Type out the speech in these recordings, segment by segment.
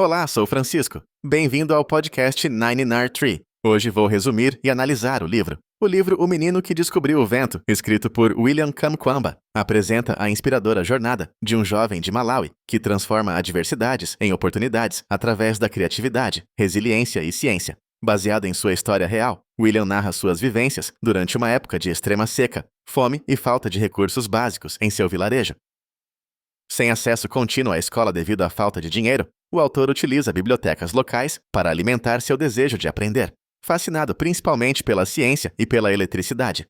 Olá, sou Francisco. Bem-vindo ao podcast Nine Nar Tree. Hoje vou resumir e analisar o livro. O livro O Menino que Descobriu o Vento, escrito por William Kamkwamba, apresenta a inspiradora jornada de um jovem de Malawi que transforma adversidades em oportunidades através da criatividade, resiliência e ciência. Baseado em sua história real, William narra suas vivências durante uma época de extrema seca, fome e falta de recursos básicos em seu vilarejo. Sem acesso contínuo à escola devido à falta de dinheiro, o autor utiliza bibliotecas locais para alimentar seu desejo de aprender, fascinado principalmente pela ciência e pela eletricidade.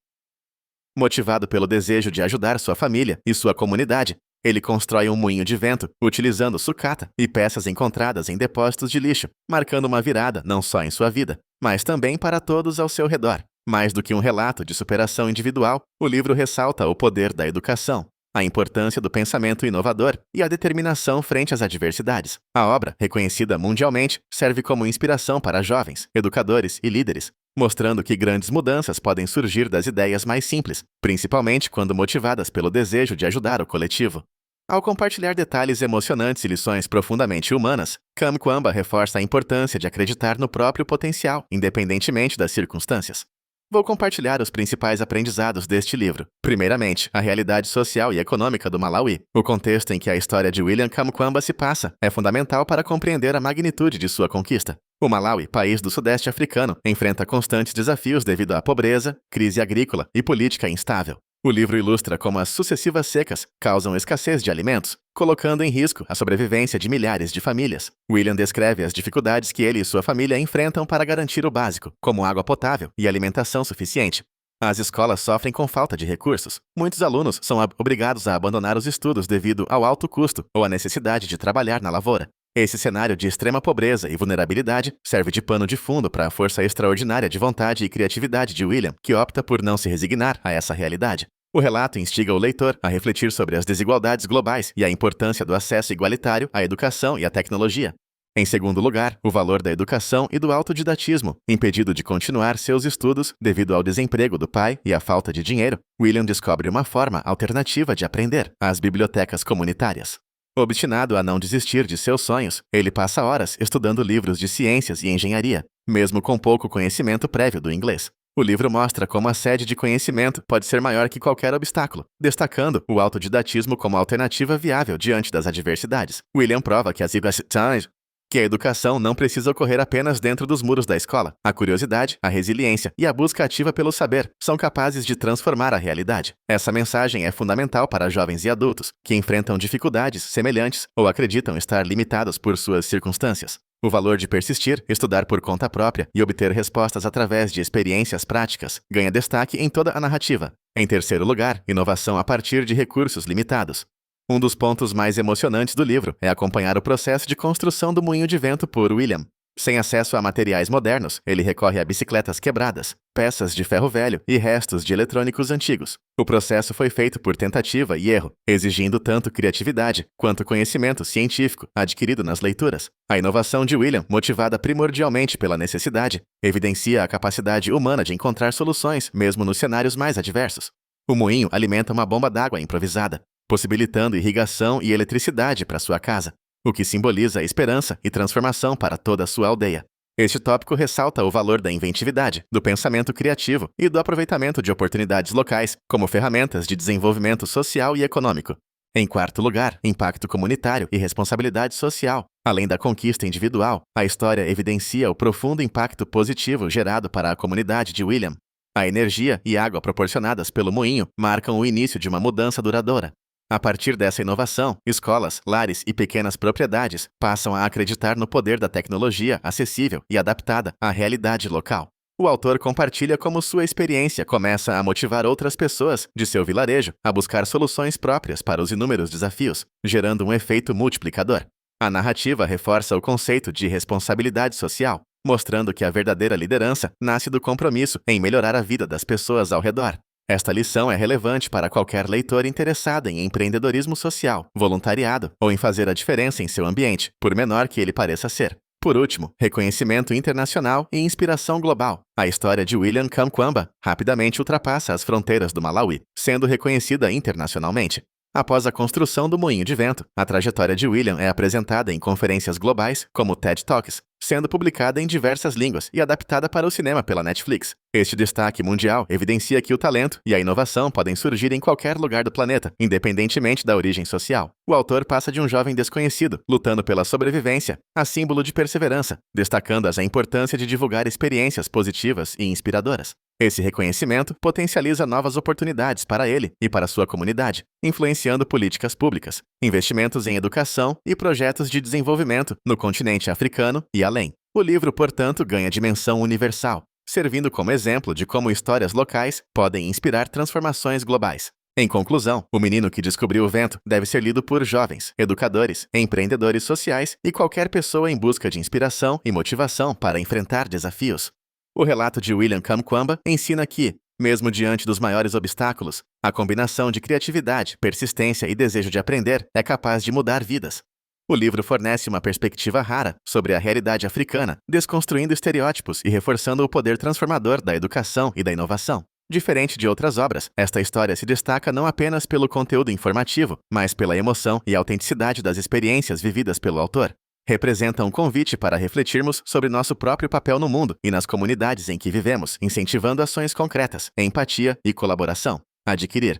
Motivado pelo desejo de ajudar sua família e sua comunidade, ele constrói um moinho de vento utilizando sucata e peças encontradas em depósitos de lixo, marcando uma virada não só em sua vida, mas também para todos ao seu redor. Mais do que um relato de superação individual, o livro ressalta o poder da educação, a importância do pensamento inovador e a determinação frente às adversidades. A obra, reconhecida mundialmente, serve como inspiração para jovens, educadores e líderes, mostrando que grandes mudanças podem surgir das ideias mais simples, principalmente quando motivadas pelo desejo de ajudar o coletivo. Ao compartilhar detalhes emocionantes e lições profundamente humanas, Kamkwamba reforça a importância de acreditar no próprio potencial, independentemente das circunstâncias. Vou compartilhar os principais aprendizados deste livro. Primeiramente, a realidade social e econômica do Malawi. O contexto em que a história de William Kamkwamba se passa é fundamental para compreender a magnitude de sua conquista. O Malawi, país do Sudeste africano, enfrenta constantes desafios devido à pobreza, crise agrícola e política instável. O livro ilustra como as sucessivas secas causam escassez de alimentos, colocando em risco a sobrevivência de milhares de famílias. William descreve as dificuldades que ele e sua família enfrentam para garantir o básico, como água potável e alimentação suficiente. As escolas sofrem com falta de recursos. Muitos alunos são obrigados a abandonar os estudos devido ao alto custo ou à necessidade de trabalhar na lavoura. Esse cenário de extrema pobreza e vulnerabilidade serve de pano de fundo para a força extraordinária de vontade e criatividade de William, que opta por não se resignar a essa realidade. O relato instiga o leitor a refletir sobre as desigualdades globais e a importância do acesso igualitário à educação e à tecnologia. Em segundo lugar, o valor da educação e do autodidatismo. Impedido de continuar seus estudos devido ao desemprego do pai e à falta de dinheiro, William descobre uma forma alternativa de aprender: as bibliotecas comunitárias. Obstinado a não desistir de seus sonhos, ele passa horas estudando livros de ciências e engenharia, mesmo com pouco conhecimento prévio do inglês. O livro mostra como a sede de conhecimento pode ser maior que qualquer obstáculo, destacando o autodidatismo como alternativa viável diante das adversidades. William prova que a educação não precisa ocorrer apenas dentro dos muros da escola. A curiosidade, a resiliência e a busca ativa pelo saber são capazes de transformar a realidade. Essa mensagem é fundamental para jovens e adultos que enfrentam dificuldades semelhantes ou acreditam estar limitados por suas circunstâncias. O valor de persistir, estudar por conta própria e obter respostas através de experiências práticas ganha destaque em toda a narrativa. Em terceiro lugar, inovação a partir de recursos limitados. Um dos pontos mais emocionantes do livro é acompanhar o processo de construção do moinho de vento por William. Sem acesso a materiais modernos, ele recorre a bicicletas quebradas, peças de ferro velho e restos de eletrônicos antigos. O processo foi feito por tentativa e erro, exigindo tanto criatividade quanto conhecimento científico adquirido nas leituras. A inovação de William, motivada primordialmente pela necessidade, evidencia a capacidade humana de encontrar soluções mesmo nos cenários mais adversos. O moinho alimenta uma bomba d'água improvisada, possibilitando irrigação e eletricidade para sua casa, o que simboliza esperança e transformação para toda a sua aldeia. Este tópico ressalta o valor da inventividade, do pensamento criativo e do aproveitamento de oportunidades locais como ferramentas de desenvolvimento social e econômico. Em quarto lugar, impacto comunitário e responsabilidade social. Além da conquista individual, a história evidencia o profundo impacto positivo gerado para a comunidade de William. A energia e água proporcionadas pelo moinho marcam o início de uma mudança duradoura. A partir dessa inovação, escolas, lares e pequenas propriedades passam a acreditar no poder da tecnologia acessível e adaptada à realidade local. O autor compartilha como sua experiência começa a motivar outras pessoas de seu vilarejo a buscar soluções próprias para os inúmeros desafios, gerando um efeito multiplicador. A narrativa reforça o conceito de responsabilidade social, mostrando que a verdadeira liderança nasce do compromisso em melhorar a vida das pessoas ao redor. Esta lição é relevante para qualquer leitor interessado em empreendedorismo social, voluntariado ou em fazer a diferença em seu ambiente, por menor que ele pareça ser. Por último, reconhecimento internacional e inspiração global. A história de William Kamkwamba rapidamente ultrapassa as fronteiras do Malawi, sendo reconhecida internacionalmente. Após a construção do moinho de vento, a trajetória de William é apresentada em conferências globais, como TED Talks, sendo publicada em diversas línguas e adaptada para o cinema pela Netflix. Este destaque mundial evidencia que o talento e a inovação podem surgir em qualquer lugar do planeta, independentemente da origem social. O autor passa de um jovem desconhecido, lutando pela sobrevivência, a símbolo de perseverança, destacando a importância de divulgar experiências positivas e inspiradoras. Esse reconhecimento potencializa novas oportunidades para ele e para sua comunidade, influenciando políticas públicas, investimentos em educação e projetos de desenvolvimento no continente africano e além. O livro, portanto, ganha dimensão universal, servindo como exemplo de como histórias locais podem inspirar transformações globais. Em conclusão, O Menino que Descobriu o Vento deve ser lido por jovens, educadores, empreendedores sociais e qualquer pessoa em busca de inspiração e motivação para enfrentar desafios. O relato de William Kamkwamba ensina que, mesmo diante dos maiores obstáculos, a combinação de criatividade, persistência e desejo de aprender é capaz de mudar vidas. O livro fornece uma perspectiva rara sobre a realidade africana, desconstruindo estereótipos e reforçando o poder transformador da educação e da inovação. Diferente de outras obras, esta história se destaca não apenas pelo conteúdo informativo, mas pela emoção e autenticidade das experiências vividas pelo autor. Representa um convite para refletirmos sobre nosso próprio papel no mundo e nas comunidades em que vivemos, incentivando ações concretas, empatia e colaboração. Adquirir.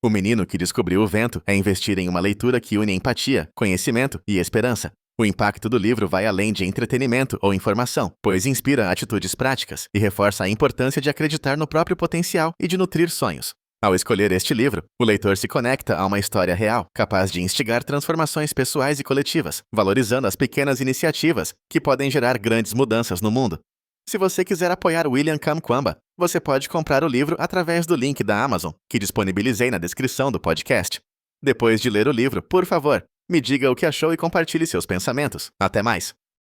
O Menino que Descobriu o Vento é investir em uma leitura que une empatia, conhecimento e esperança. O impacto do livro vai além de entretenimento ou informação, pois inspira atitudes práticas e reforça a importância de acreditar no próprio potencial e de nutrir sonhos. Ao escolher este livro, o leitor se conecta a uma história real, capaz de instigar transformações pessoais e coletivas, valorizando as pequenas iniciativas que podem gerar grandes mudanças no mundo. Se você quiser apoiar William Kamkwamba, você pode comprar o livro através do link da Amazon, que disponibilizei na descrição do podcast. Depois de ler o livro, por favor, me diga o que achou e compartilhe seus pensamentos. Até mais!